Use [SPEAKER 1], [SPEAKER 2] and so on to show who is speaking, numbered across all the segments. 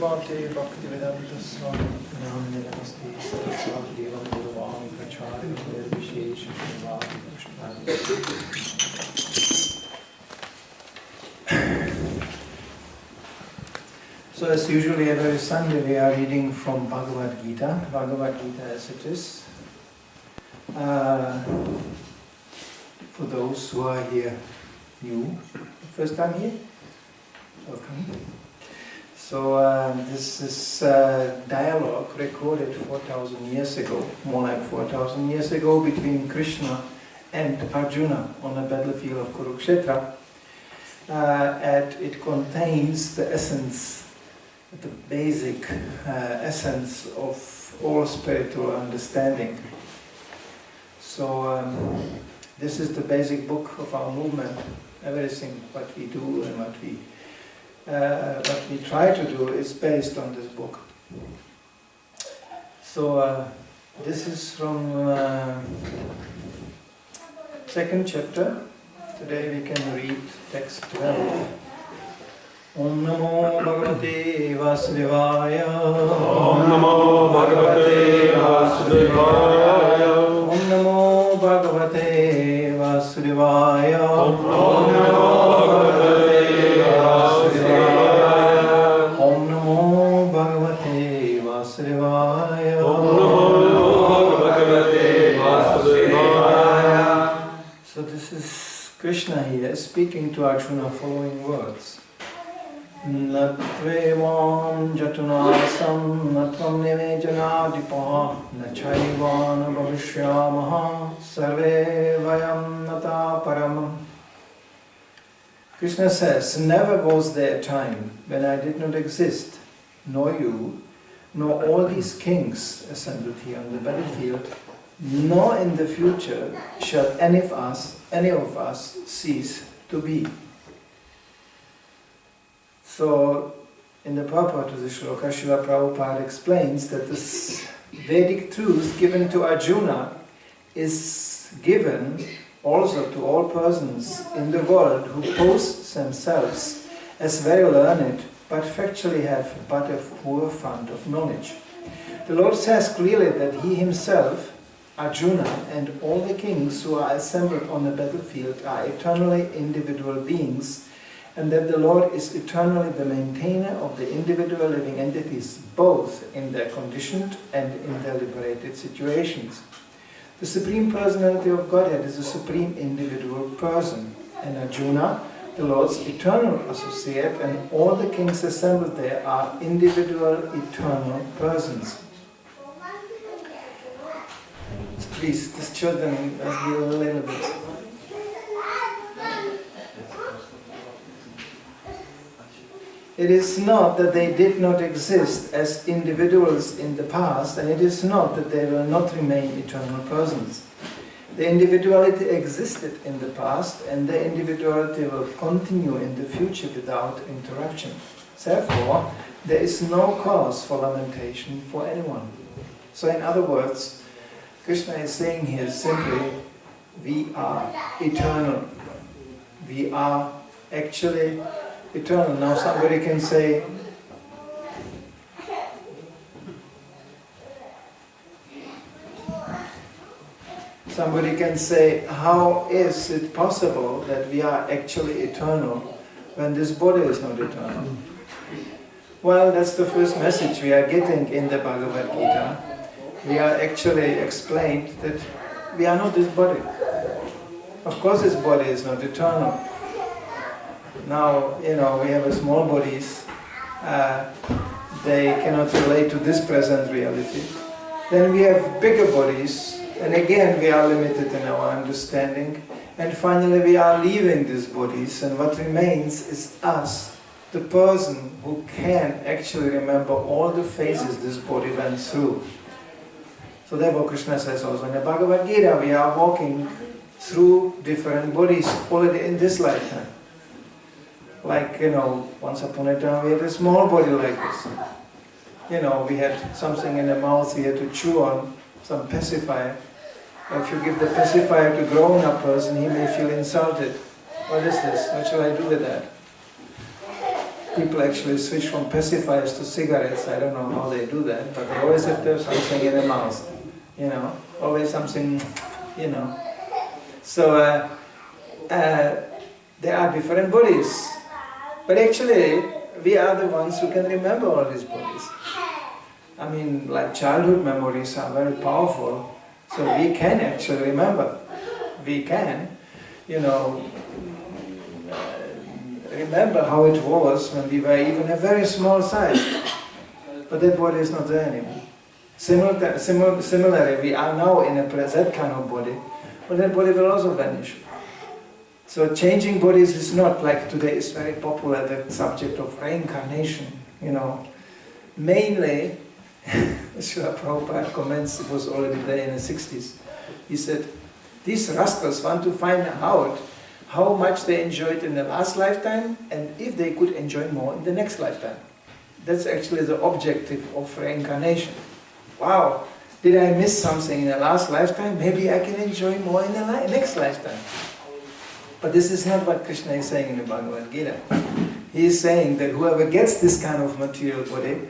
[SPEAKER 1] Bhagavate Bhaktivedanta Swami Namne Namaste Saraswati Devam Guruvang Pracharya Vishesha Vivadi So as usually every Sunday we are reading from Bhagavad Gita as it is. For those who are here new, first time here, welcome. So this is dialogue recorded 4,000 years ago, more like 4,000 years ago, between Krishna and Arjuna on the battlefield of Kurukshetra. And it contains the essence, the basic essence of all spiritual understanding. So this is the basic book of our movement. Everything what we do and what we try to do is based on this book. So this is from second chapter. Today we can read text 12. Om Namo Bhagavate Vasudevaya.
[SPEAKER 2] Om Namo Bhagavate Vasudevaya.
[SPEAKER 1] Om Namo Bhagavate Vasudevaya.
[SPEAKER 2] Om Namo Bhagavate Vasudevaya.
[SPEAKER 1] Om Namo Bhagavate Vasudevaya.
[SPEAKER 2] Om Namo Bhagavate Vasudevaya.
[SPEAKER 1] So this is Krishna here speaking to Arjuna following words. Natvevam jatunasam natvam nivejanadipa nachayvana bhavishyamaha sarve vayam nata paramam. Krishna says, never was there a time when I did not exist, nor you, nor all these kings assembled here on the battlefield, nor in the future shall any of us cease to be. So, in the purport of the shloka, Srila Prabhupada explains that this Vedic truth given to Arjuna is given also to all persons in the world who pose themselves as very learned, but factually have but a poor fund of knowledge. The Lord says clearly that He Himself, Arjuna, and all the kings who are assembled on the battlefield are eternally individual beings, and that the Lord is eternally the maintainer of the individual living entities, both in their conditioned and in their liberated situations. The Supreme Personality of Godhead is a supreme individual person, and Arjuna, the Lord's eternal associate, and all the kings assembled there are individual eternal persons. Please, these children must be a little bit. It is not that they did not exist as individuals in the past, and it is not that they will not remain eternal persons. The individuality existed in the past, and the individuality will continue in the future without interruption. Therefore, there is no cause for lamentation for anyone. So in other words, Krishna is saying here simply, we are eternal. We are actually eternal. Now somebody can say, how is it possible that we are actually eternal when this body is not eternal? Well, that's the first message we are getting in the Bhagavad Gita. We are actually explained that we are not this body. Of course this body is not eternal. Now, we have small bodies, they cannot relate to this present reality. Then we have bigger bodies, and again we are limited in our understanding. And finally we are leaving these bodies, and what remains is us, the person who can actually remember all the phases this body went through. So therefore Krishna says also in the Bhagavad Gita, we are walking through different bodies already in this lifetime. Like, once upon a time we had a small body like this. We had something in the mouth we had to chew on, some pacifier. If you give the pacifier to a grown-up person, he may feel insulted. What is this? What shall I do with that? people actually switch from pacifiers to cigarettes. I don't know how they do that, but they always have to have something in their mouth, always something, So there are different bodies, but actually we are the ones who can remember all these bodies. I mean, like childhood memories are very powerful, so we can actually remember. We can, remember how it was when we were even a very small size. But that body is not there anymore. Similarly, we are now in that kind of body, but that body will also vanish. So changing bodies is not like today is very popular, the subject of reincarnation, Mainly, Srila Prabhupada comments, it was already there in the 60s, he said, these rascals want to find out how much they enjoyed in the last lifetime and if they could enjoy more in the next lifetime. That's actually the objective of reincarnation. Wow, did I miss something in the last lifetime? Maybe I can enjoy more in the next lifetime. But this is not what Krishna is saying in the Bhagavad Gita. He is saying that whoever gets this kind of material body,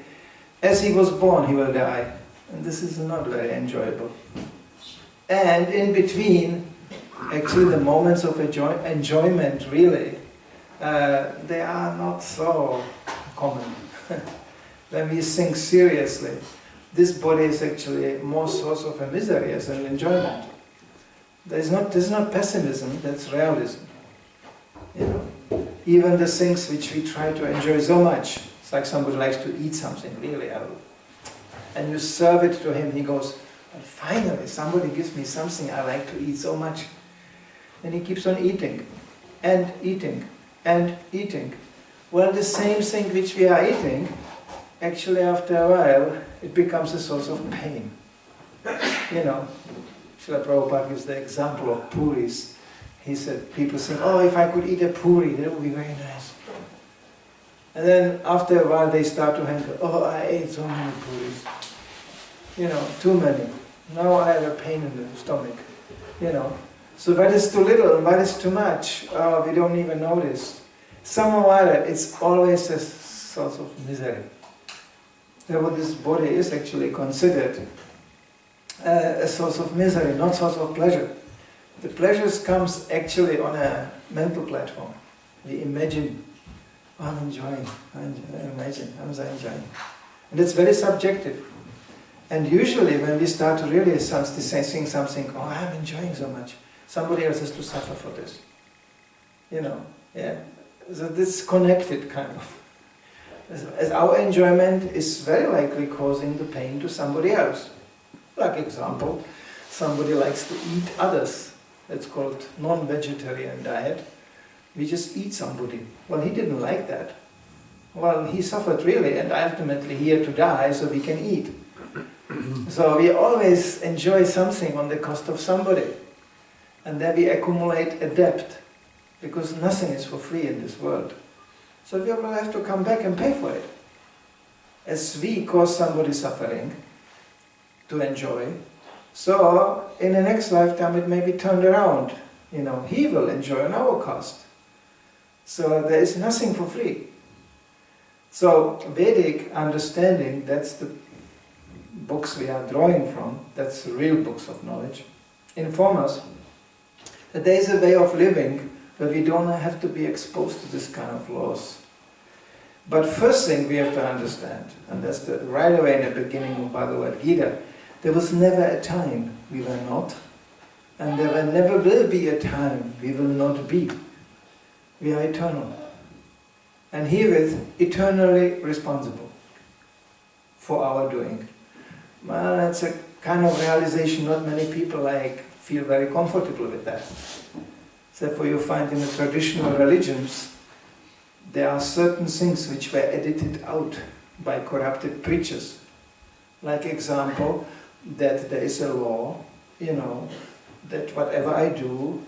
[SPEAKER 1] as he was born, he will die. And this is not very enjoyable. And in between, actually the moments of enjoyment really, they are not so common. When we think seriously, this body is actually more source of a misery as an enjoyment. This is not pessimism, that's realism. Even the things which we try to enjoy so much, it's like somebody likes to eat something, really, and you serve it to him, he goes, finally, somebody gives me something I like to eat so much. And he keeps on eating, and eating, and eating. Well, the same thing which we are eating, actually after a while, it becomes a source of pain. Srila Prabhupada gives the example of puris. He said, people think, oh, if I could eat a puri, that would be very nice. And then after a while they start to hanker, oh, I ate so many puris. Too many. Now I have a pain in the stomach. So what is too little and what is too much, we don't even notice. Somehow or other, it's always a source of misery. Therefore this body is actually considered a source of misery, not source of pleasure. The pleasures comes actually on a mental platform. We imagine, oh, I'm enjoying, I'm so enjoying. And it's very subjective. And usually when we start to really saying something, oh, I'm enjoying so much, somebody else has to suffer for this. So this connected kind of. As our enjoyment is very likely causing the pain to somebody else. Like example, somebody likes to eat others. That's called non-vegetarian diet. We just eat somebody. Well, he didn't like that. Well, he suffered really, and ultimately he had to die so we can eat. So we always enjoy something on the cost of somebody. And then we accumulate a debt, because nothing is for free in this world. So we will have to come back and pay for it. As we cause somebody suffering to enjoy, so in the next lifetime it may be turned around. He will enjoy on our cost. So there is nothing for free. So Vedic understanding, that's the books we are drawing from, that's the real books of knowledge, inform us that there is a way of living where we don't have to be exposed to this kind of laws. But first thing we have to understand, and that's right away in the beginning of Bhagavad Gita, there was never a time we were not, and there never will be a time we will not be. We are eternal. And herewith, eternally responsible for our doing. Well, that's a kind of realization not many people feel very comfortable with that. Therefore you find in the traditional religions, there are certain things which were edited out by corrupted preachers. Like example, that there is a law, that whatever I do,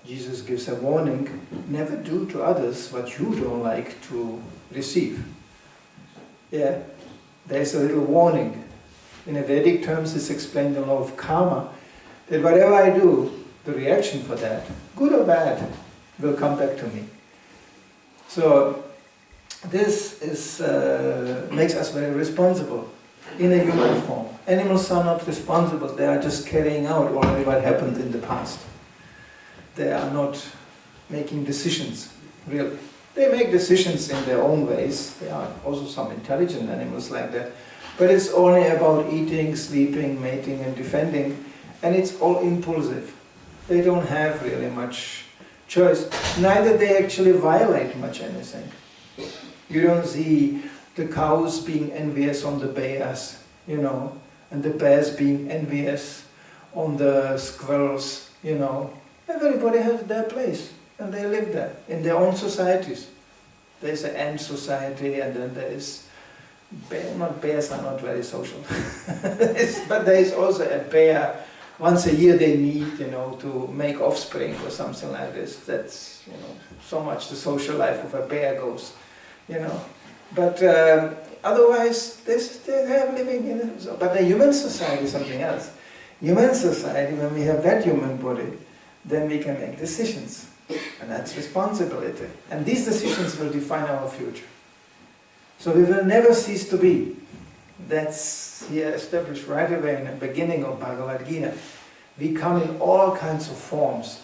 [SPEAKER 1] Jesus gives a warning, never do to others what you don't like to receive. Yeah, there is a little warning. In Vedic terms, it's explained the law of karma, that whatever I do, the reaction for that, good or bad, will come back to me. So this is, makes us very responsible in a human form. Animals are not responsible, they are just carrying out already what happened in the past. They are not making decisions, really. They make decisions in their own ways. There are also some intelligent animals like that. But it's only about eating, sleeping, mating and defending, and it's all impulsive. They don't have really much choice. Neither they actually violate much anything. You don't see the cows being envious on the bears, you know, and the bears being envious on the squirrels, you know. Everybody has their place, and they live there, in their own societies. There's an ant society, and then there is, bears are not very social, but there is also a bear. Once a year they meet, you know, to make offspring or something like this. That's, you know, so much the social life of a bear goes, you know. But otherwise, they have living in it. But the human society is something else. Human society, when we have that human body, then we can make decisions. And that's responsibility. And these decisions will define our future. So we will never cease to be. That's here established right away in the beginning of Bhagavad Gita. We come in all kinds of forms.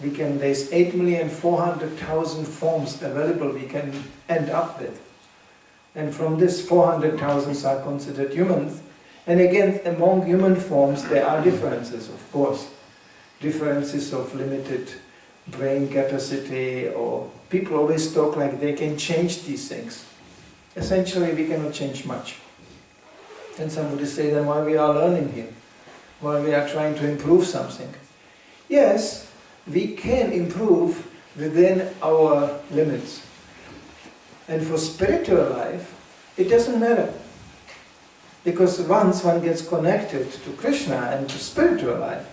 [SPEAKER 1] There's 8,400,000 forms available we can end up with. And from this, 400,000 are considered humans. And again, among human forms there are differences, of course. Differences of limited brain capacity, or people always talk like they can change these things. Essentially, we cannot change much. And somebody say, then why we are learning here? Why we are trying to improve something? Yes, we can improve within our limits. And for spiritual life, it doesn't matter. Because once one gets connected to Krishna and to spiritual life,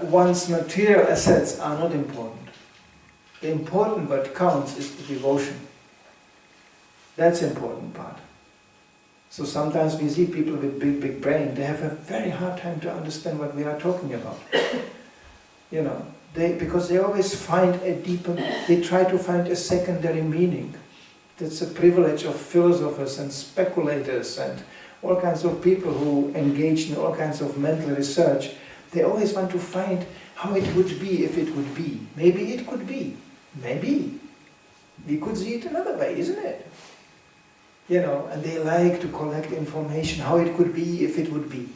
[SPEAKER 1] one's material assets are not important. The important what counts is the devotion. That's the important part. So sometimes we see people with big brain, they have a very hard time to understand what we are talking about. You know, because they always find a deeper, they try to find a secondary meaning. That's a privilege of philosophers and speculators and all kinds of people who engage in all kinds of mental research. They always want to find how it would be if it would be. Maybe it could be. Maybe. We could see it another way, isn't it? You know, and they like to collect information, how it could be if it would be.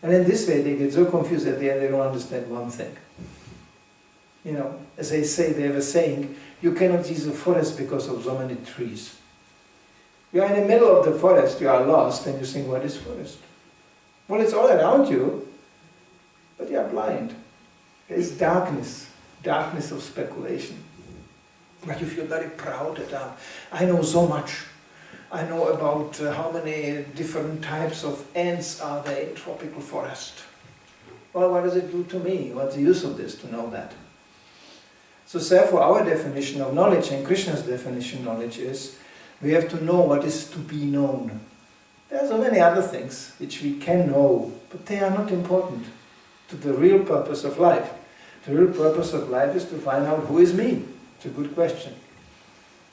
[SPEAKER 1] And in this way they get so confused at the end they don't understand one thing. You know, as they say, they have a saying, you cannot see the forest because of so many trees. You are in the middle of the forest, you are lost, and you think, what is forest? Well, it's all around you, but you are blind. There is darkness of speculation. But you feel very proud that I know so much. I know about how many different types of ants are there in tropical forest. Well, what does it do to me? What's the use of this to know that? So therefore our definition of knowledge and Krishna's definition of knowledge is we have to know what is to be known. There are so many other things which we can know, but they are not important to the real purpose of life. The real purpose of life is to find out who is me. It's a good question.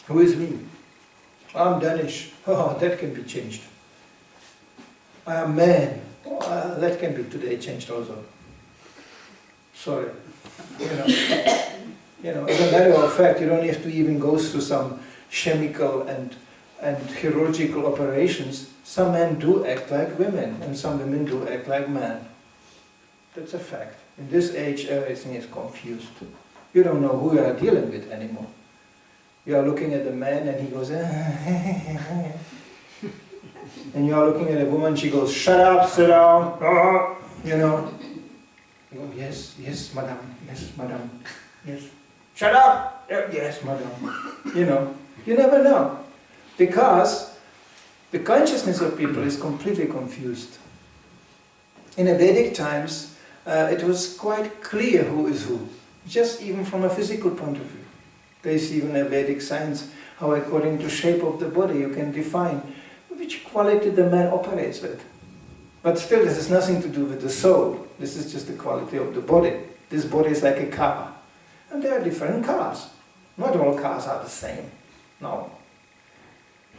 [SPEAKER 1] Who is me? I'm Danish. Oh, that can be changed. I am man. Oh, that can be today changed also. Sorry. You know, as a matter of fact, you don't have to even go through some chemical and chirurgical operations. Some men do act like women, and some women do act like men. That's a fact. In this age, everything is confused. You don't know who you are dealing with anymore. You are looking at a man and he goes, and you are looking at a woman, she goes, shut up, sit down, you know. You go, yes, madam, yes. Shut up, yes, madam. You know, you never know. Because the consciousness of people is completely confused. In the Vedic times, it was quite clear who is who, just even from a physical point of view. There is even a Vedic science how according to shape of the body you can define which quality the man operates with. But still this has nothing to do with the soul. This is just the quality of the body. This body is like a car. And there are different cars. Not all cars are the same. No.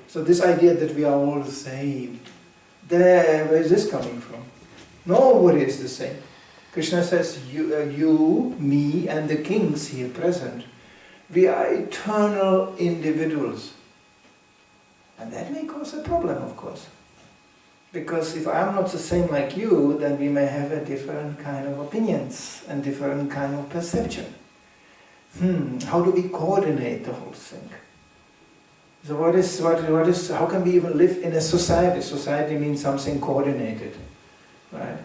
[SPEAKER 1] So this idea that we are all the same, where is this coming from? Nobody is the same. Krishna says, you, me, and the kings here present, we are eternal individuals. And that may cause a problem, of course. Because if I am not the same like you, then we may have a different kind of opinions and different kind of perception. How do we coordinate the whole thing? So how can we even live in a society? Society means something coordinated, right?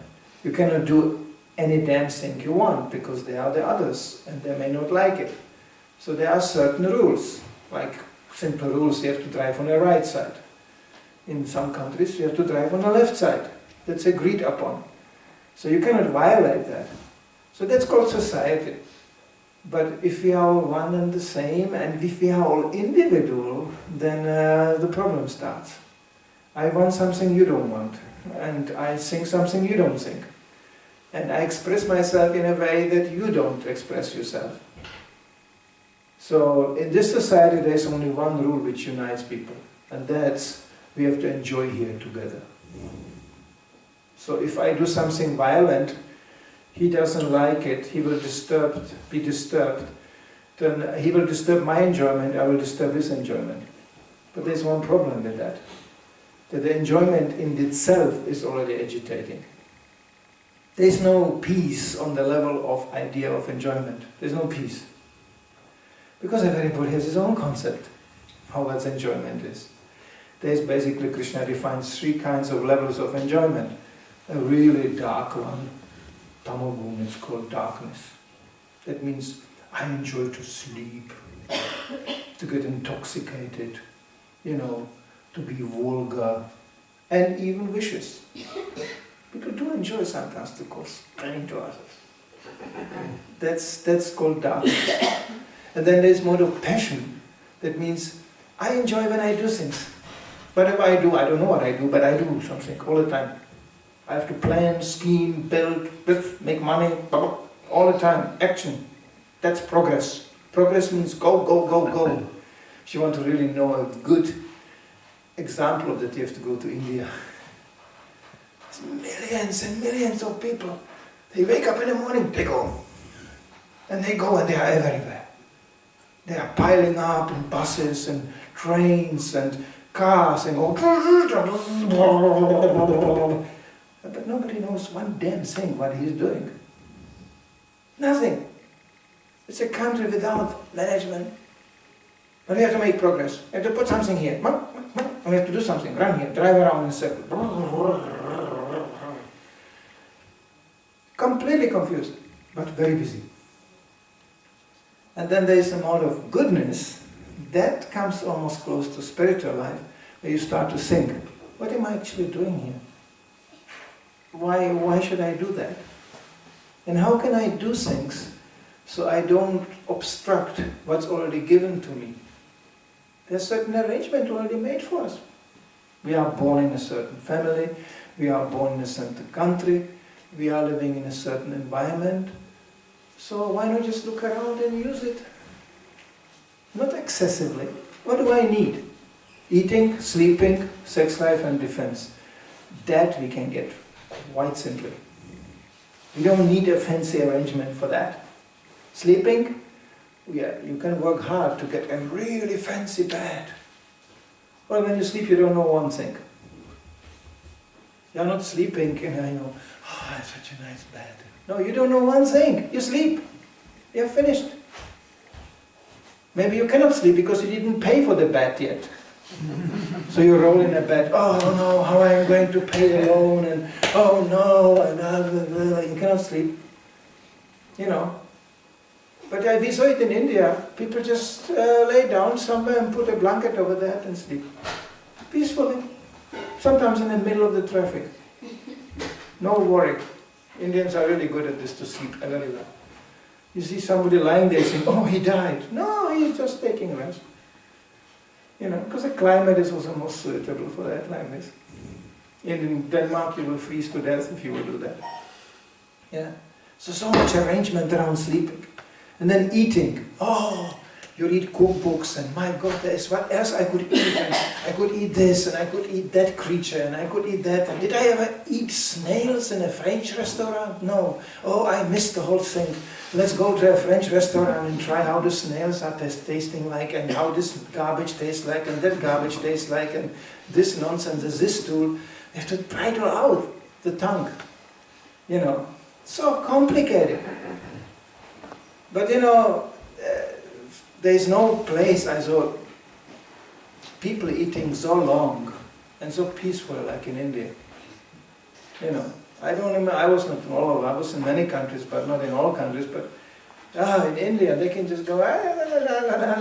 [SPEAKER 1] You cannot do any damn thing you want because there are the others and they may not like it. So there are certain rules, like simple rules, you have to drive on the right side. In some countries you have to drive on the left side. That's agreed upon. So you cannot violate that. So that's called society. But if we are all one and the same, and if we are all individual, then the problem starts. I want something you don't want, and I think something you don't think. And I express myself in a way that you don't express yourself. So in this society there is only one rule which unites people, and that's we have to enjoy here together. So if I do something violent, he doesn't like it, he will be disturbed, then he will disturb my enjoyment, I will disturb his enjoyment. But there's one problem with that the enjoyment in itself is already agitating. There's no peace on the level of idea of enjoyment. There's no peace. Because everybody has his own concept how that enjoyment is. There's basically, Krishna defines 3 kinds of levels of enjoyment. A really dark one, Tamagun, it's called darkness. That means I enjoy to sleep, to get intoxicated, to be vulgar, and even vicious. People do enjoy sometimes to cause pain to others. That's called darkness. And then there's mode of passion. That means I enjoy when I do things. Whatever I do, I don't know what I do, but I do something all the time. I have to plan, scheme, build, make money, all the time. Action. That's progress. Progress means go, go, go, go. If you want to really know a good example of that, you have to go to India. There's millions and millions of people. They wake up in the morning, they go. And they go and they are everywhere. They are piling up in buses and trains and cars and go. But nobody knows one damn thing what he's doing. Nothing. It's a country without management. But we have to make progress. We have to put something here. We have to do something. Run here, drive around in a circle. Completely confused, but very busy. And then there is a mode of goodness that comes almost close to spiritual life, where you start to think, what am I actually doing here? Why should I do that? And how can I do things so I don't obstruct what's already given to me? There's certain arrangement already made for us. We are born in a certain family, we are born in a certain country, we are living in a certain environment. So why not just look around and use it? Not excessively. What do I need? Eating, sleeping, sex life and defense. That we can get quite simply. We don't need a fancy arrangement for that. Sleeping, yeah, you can work hard to get a really fancy bed. Well, when you sleep, you don't know one thing. You're not sleeping and oh, I have such a nice bed. No, you don't know one thing. You sleep. You're finished. Maybe you cannot sleep because you didn't pay for the bed yet. So you roll in a bed, oh no, how am I going to pay the loan, and oh no, and you cannot sleep. But we saw it in India. People just lay down somewhere and put a blanket over their head and sleep. Peacefully. Sometimes in the middle of the traffic. No worry. Indians are really good at this, to sleep very well. You see somebody lying there saying, oh, he died. No, he's just taking rest. Because the climate is also most suitable for that like this. In Denmark you will freeze to death if you will do that. Yeah. So much arrangement around sleeping. And then eating. Oh, You read cookbooks and my God, there's what else I could eat, and I could eat this and I could eat that creature and I could eat that. And did I ever eat snails in a French restaurant? No. Oh, I missed the whole thing. Let's go to a French restaurant and try how the snails are tasting like, and how this garbage tastes like, and that garbage tastes like, and this nonsense is this tool. You have to try it all out, the tongue. You know, so complicated. But you know, there's no place I saw people eating so long and so peaceful like in India. You know, I don't remember, I was not in all of, I was in many countries, but not in all countries, but in India they can just go, la la la la la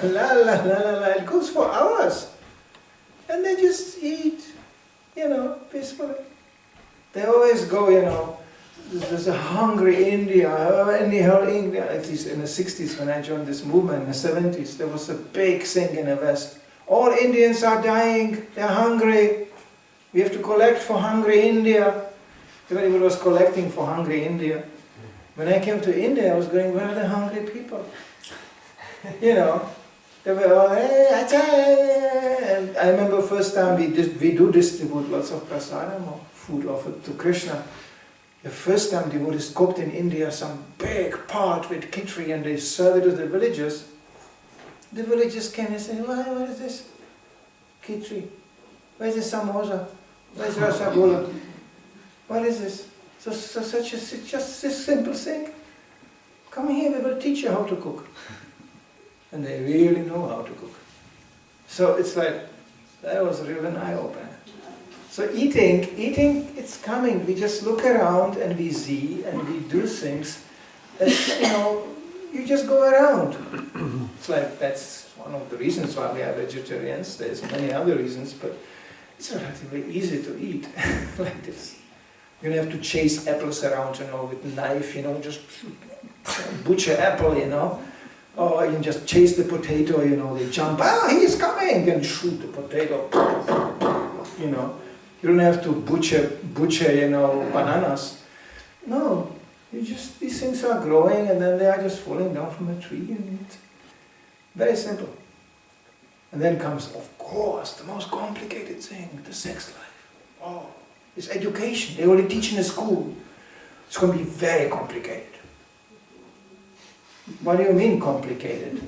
[SPEAKER 1] la la la, it goes for hours. And they just eat, you know, peacefully. They always go, you know, there's a hungry India, India. At least in the 60s when I joined this movement, in the 70s, there was a big thing in the West. All Indians are dying, they're hungry. We have to collect for hungry India. Everybody was collecting for hungry India. When I came to India, I was going, where are the hungry people? You know, they were all, hey, acha. And I remember first time we do distribute lots of prasadam or food offered to Krishna. The first time devotees cooked in India some big pot with khichdi and they served it to the villagers came and said, what is this? Khichdi. Where's the samosa? Where's rasagula? What is this? Just this simple thing. Come here, we will teach you how to cook. And they really know how to cook. So it's like, that was really an eye-opener. So eating, it's coming. We just look around and we see and we do things that, you know, you just go around. It's like, that's one of the reasons why we are vegetarians. There's many other reasons, but it's relatively easy to eat like this. You don't have to chase apples around, you know, with a knife, you know, just butcher apple, you know. Or you can just chase the potato, you know, they jump, he's coming, and shoot the potato, you know. You don't have to butcher, you know, bananas. No, these things are growing and then they are just falling down from a tree. And it's very simple. And then comes, of course, the most complicated thing, the sex life. Oh, it's education. They already teach in a school. It's going to be very complicated. What do you mean complicated?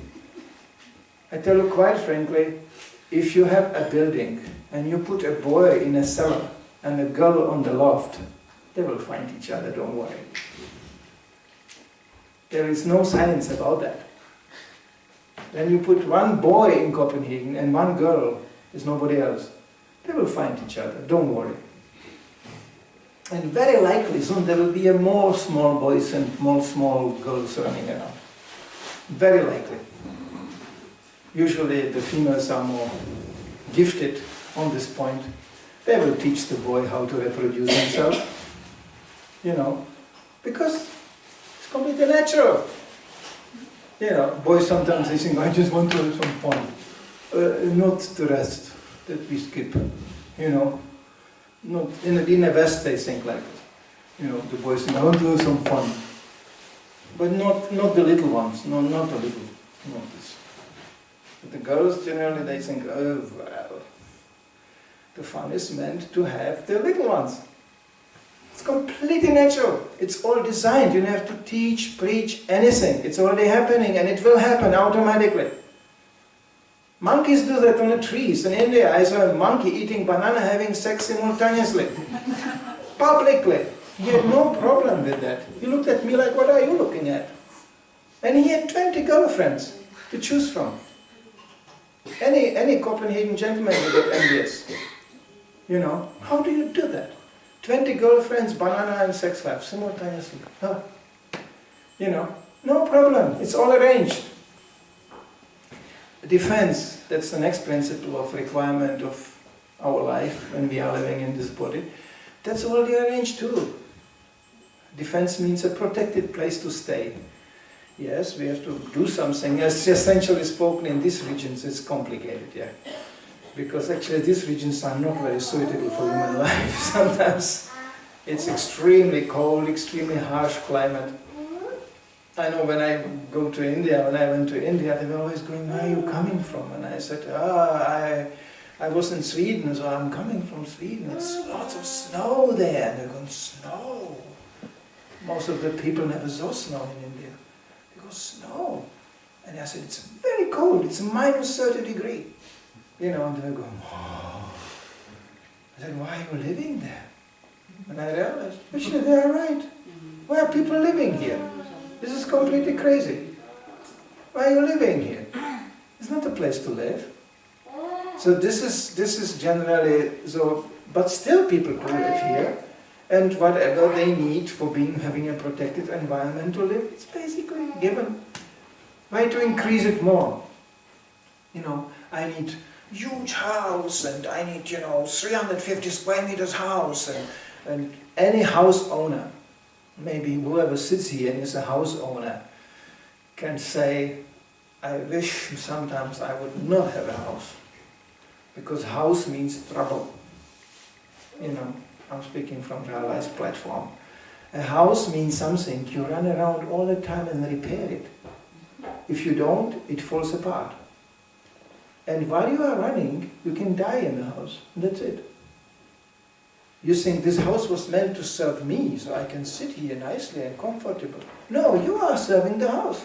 [SPEAKER 1] I tell you quite frankly, if you have a building and you put a boy in a cellar and a girl on the loft, they will find each other, don't worry. There is no science about that. Then you put one boy in Copenhagen and one girl, there's nobody else. They will find each other, don't worry. And very likely soon there will be more small boys and more small girls running around. Very likely. Usually the females are more gifted on this point. They will teach the boy how to reproduce himself. You know, because it's completely natural. You know, boys sometimes they think, I just want to have some fun. Not the rest that we skip. You know, not in the West they think like that. You know, the boys think, I want to have some fun. But not the little ones, no, not the little, not this. But the girls generally they think, oh well, the fun is meant to have the little ones. It's completely natural. It's all designed. You don't have to teach, preach, anything. It's already happening and it will happen automatically. Monkeys do that on the trees. In India, I saw a monkey eating banana having sex simultaneously. Publicly. He had no problem with that. He looked at me like, what are you looking at? And he had 20 girlfriends to choose from. Any Copenhagen gentleman would get envious. You know, how do you do that? 20 girlfriends, banana and sex life simultaneously. Huh? You know, no problem. It's all arranged. Defense, that's the next principle of requirement of our life when we are living in this body. That's already arranged too. Defense means a protected place to stay. Yes, we have to do something. As essentially spoken in these regions, it's complicated, yeah. Because actually these regions are not very suitable for human life. Sometimes it's extremely cold, extremely harsh climate. I know when I go to India, when I went to India, they were always going, where are you coming from? And I said, I was in Sweden, so I'm coming from Sweden. It's lots of snow there. And they're going, snow? Most of the people never saw snow in India. They go, snow? And I said, it's very cold, it's minus 30 degrees. You know, and they're going, oh. I said, why are you living there? And I realized, actually they are right. Why are people living here? This is completely crazy. Why are you living here? It's not a place to live. So this is generally so, but still people do live here, and whatever they need for having a protected environment to live, it's basically given. Why to increase it more? You know, I need huge house, and I need 350 square meters house, and any house owner, maybe whoever sits here and is a house owner, can say, I wish sometimes I would not have a house. Because house means trouble. You know, I'm speaking from realized platform. A house means something, you run around all the time and repair it. If you don't, it falls apart. And while you are running, you can die in the house. That's it. You think this house was meant to serve me, so I can sit here nicely and comfortable. No, you are serving the house.